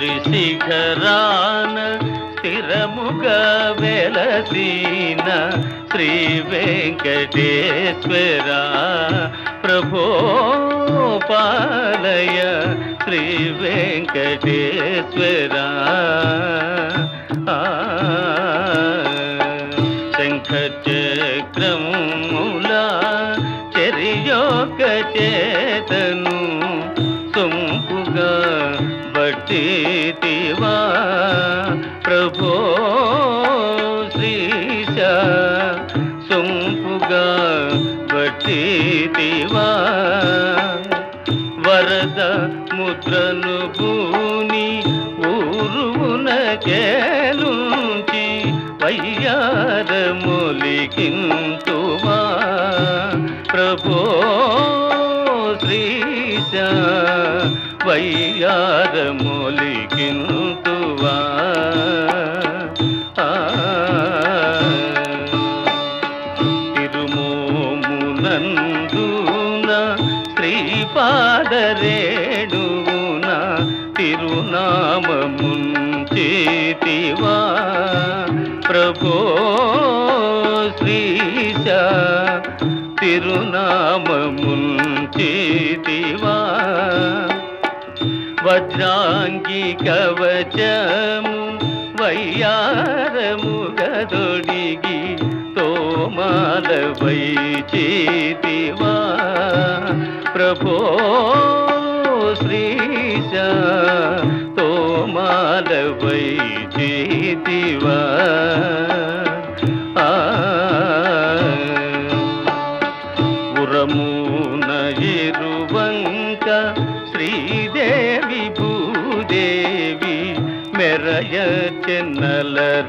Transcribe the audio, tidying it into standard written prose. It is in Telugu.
శ్రీశిఖరాన స్థిరముగా వెలసిన శ్రీ వెంకటేశ్వర ప్రభో పాలయ శ్రీ వెంకటేశ్వర శంఖచక్రముల చెరియొక చేతను సొంపుగా బట్టితివా ప్రభో శ్రీశ సొంపుగా బట్టితివా వరద ముద్రను భూని ఊరువునకేలుంచి వయ్యారములికింతువా ప్రభో శ్రీశ వయ్యారములికింతువా తిరుమోమునందున శ్రీపాదరేణువున తిరునామముంచేతివా ప్రభో శ్రీశ తిరునామముంచేతివా వజ్రాంగి కవచము వయ్యారముగదొడిగి తోమాలవై చేతివా ప్రభో శ్రీశ తోమాలవై చేతివా ఉరమున ఎరువంక శ్రీదేవి భూదేవి మెరయ చెన్నలరింతువా